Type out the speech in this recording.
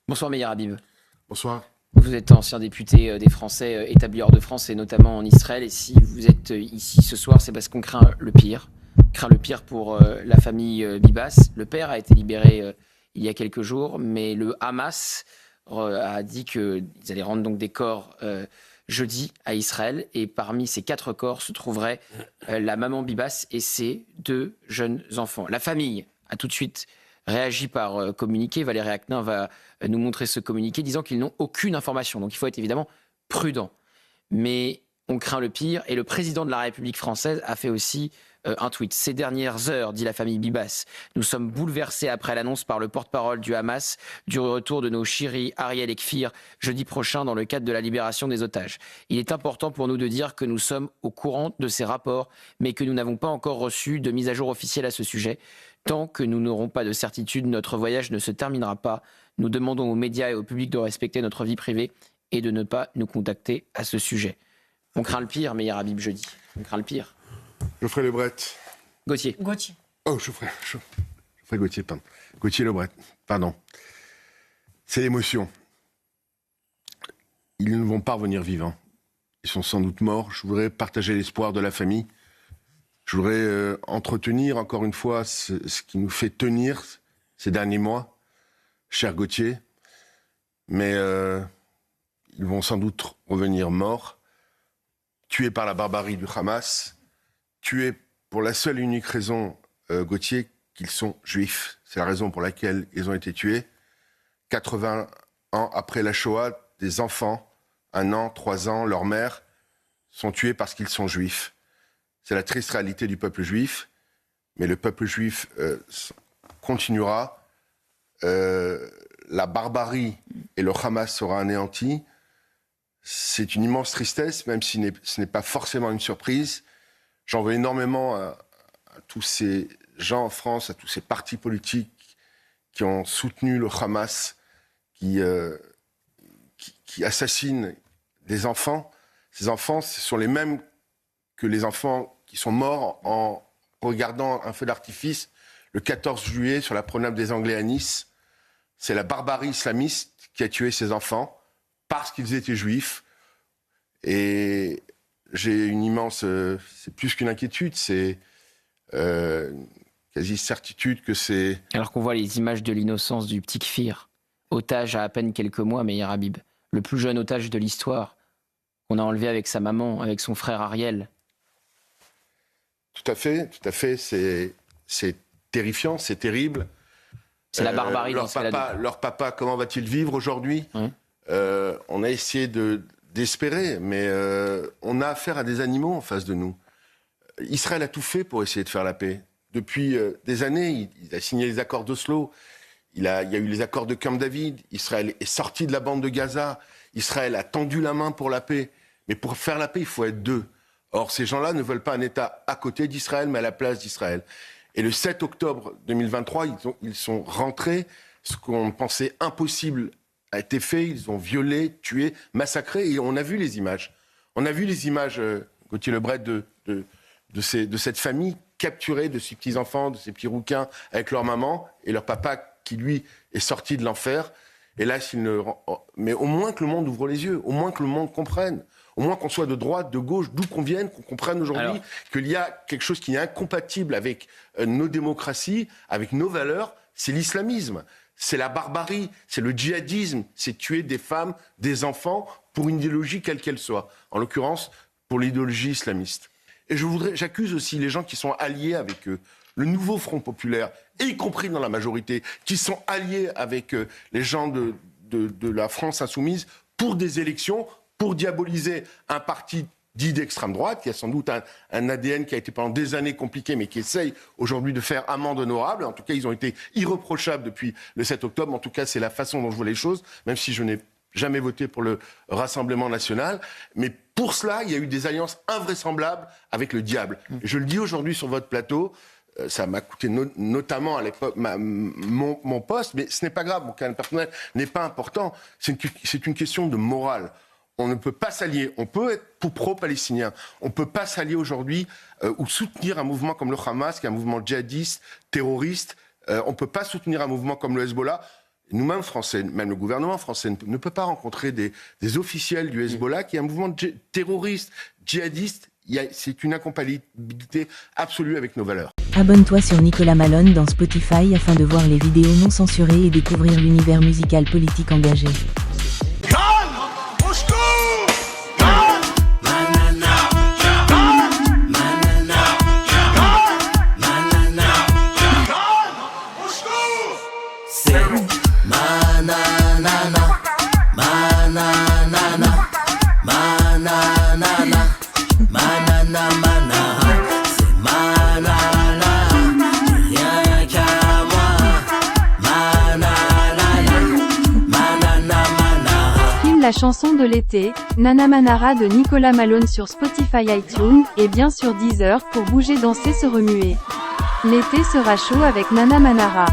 Bonsoir Meir Habib. Bonsoir. Vous êtes ancien député des Français établis hors de France et notamment en Israël. Et si vous êtes ici ce soir, c'est parce qu'on craint le pire. On craint le pire pour la famille Bibas. Le père a été libéré il y a quelques jours, mais le Hamas a dit qu'ils allaient rendre donc des corps jeudi à Israël. Et parmi ces 4 corps se trouverait la maman Bibas et ses 2 jeunes enfants. La famille a tout de suite réagi par communiqué. Valérie Aknin va nous montrer ce communiqué disant qu'ils n'ont aucune information. Donc il faut être évidemment prudent. Mais on craint le pire. Et le président de la République française a fait aussi un tweet. Ces dernières heures, dit la famille Bibas, nous sommes bouleversés après l'annonce par le porte-parole du Hamas du retour de nos chéris Ariel et Kfir jeudi prochain dans le cadre de la libération des otages. Il est important pour nous de dire que nous sommes au courant de ces rapports, mais que nous n'avons pas encore reçu de mise à jour officielle à ce sujet. Tant que nous n'aurons pas de certitude, notre voyage ne se terminera pas. Nous demandons aux médias et au public de respecter notre vie privée et de ne pas nous contacter à ce sujet. On craint le pire, Meir Habib, jeudi. On craint le pire. Geoffrey Lebret. Gauthier. Oh, Geoffrey Gauthier, pardon. Gauthier Lebret, pardon. C'est l'émotion. Ils ne vont pas revenir vivants. Ils sont sans doute morts. Je voudrais partager l'espoir de la famille. Je voudrais entretenir encore une fois ce qui nous fait tenir ces derniers mois, cher Gauthier. Mais ils vont sans doute revenir morts, tués par la barbarie du Hamas, tués pour la seule et unique raison, Gauthier, qu'ils sont juifs. C'est la raison pour laquelle ils ont été tués. 80 ans après la Shoah, des enfants, 1 an, 3 ans, leur mère, sont tués parce qu'ils sont juifs. C'est la triste réalité du peuple juif, mais le peuple juif continuera. La barbarie et le Hamas sera anéanti. C'est une immense tristesse, même si ce n'est pas forcément une surprise. J'en veux énormément à tous ces gens en France, à tous ces partis politiques qui ont soutenu le Hamas, qui assassinent des enfants. Ces enfants, ce sont les mêmes que les enfants qui sont morts en regardant un feu d'artifice le 14 juillet sur la promenade des Anglais à Nice. C'est la barbarie islamiste qui a tué ces enfants parce qu'ils étaient juifs. Et j'ai une immense... c'est plus qu'une inquiétude, c'est quasi certitude que c'est... Alors qu'on voit les images de l'innocence du petit Kfir, otage à peine quelques mois, Meir Habib, le plus jeune otage de l'histoire, qu'on a enlevé avec sa maman, avec son frère Ariel. Tout à fait, c'est terrifiant, c'est terrible. C'est la barbarie. Leur papa, comment va-t-il vivre aujourd'hui ? On a essayé d'espérer, mais on a affaire à des animaux en face de nous. Israël a tout fait pour essayer de faire la paix. Depuis des années, il a signé les accords d'Oslo, il y a eu les accords de Camp David, Israël est sorti de la bande de Gaza, Israël a tendu la main pour la paix. Mais pour faire la paix, il faut être 2. Or, ces gens-là ne veulent pas un État à côté d'Israël, mais à la place d'Israël. Et le 7 octobre 2023, ils sont rentrés. Ce qu'on pensait impossible a été fait. Ils ont violé, tué, massacré. Et on a vu les images. On a vu les images, Gauthier Lebret, de cette famille capturée, de ces petits-enfants, de ces petits rouquins avec leur maman et leur papa qui, lui, est sorti de l'enfer. Et là, mais au moins que le monde ouvre les yeux, au moins que le monde comprenne. Au moins qu'on soit de droite, de gauche, d'où qu'on vienne, qu'on comprenne aujourd'hui qu'il y a quelque chose qui est incompatible avec nos démocraties, avec nos valeurs, c'est l'islamisme, c'est la barbarie, c'est le djihadisme, c'est tuer des femmes, des enfants pour une idéologie quelle qu'elle soit, en l'occurrence pour l'idéologie islamiste. Et j'accuse aussi les gens qui sont alliés avec eux, le nouveau Front populaire, et y compris dans la majorité, qui sont alliés avec les gens de la France insoumise pour des élections, pour diaboliser un parti dit d'extrême droite, qui a sans doute un ADN qui a été pendant des années compliqué, mais qui essaye aujourd'hui de faire amende honorable. En tout cas, ils ont été irréprochables depuis le 7 octobre. En tout cas, c'est la façon dont je vois les choses, même si je n'ai jamais voté pour le Rassemblement national. Mais pour cela, il y a eu des alliances invraisemblables avec le diable. Et je le dis aujourd'hui sur votre plateau, ça m'a coûté notamment à l'époque mon poste, mais ce n'est pas grave, mon cas personnel n'est pas important. C'est une question de morale. On ne peut pas s'allier, on peut être pro-palestinien, on ne peut pas s'allier aujourd'hui ou soutenir un mouvement comme le Hamas, qui est un mouvement djihadiste, terroriste, on ne peut pas soutenir un mouvement comme le Hezbollah. Nous-mêmes Français, même le gouvernement français ne peut pas rencontrer des officiels du Hezbollah qui est un mouvement terroriste, djihadiste. C'est une incompatibilité absolue avec nos valeurs. Abonne-toi sur Nicolas Malone dans Spotify afin de voir les vidéos non censurées et découvrir l'univers musical politique engagé. La chanson de l'été, Nana Manara de Nicolas Malone sur Spotify, iTunes, et bien sûr Deezer pour bouger, danser, se remuer. L'été sera chaud avec Nana Manara.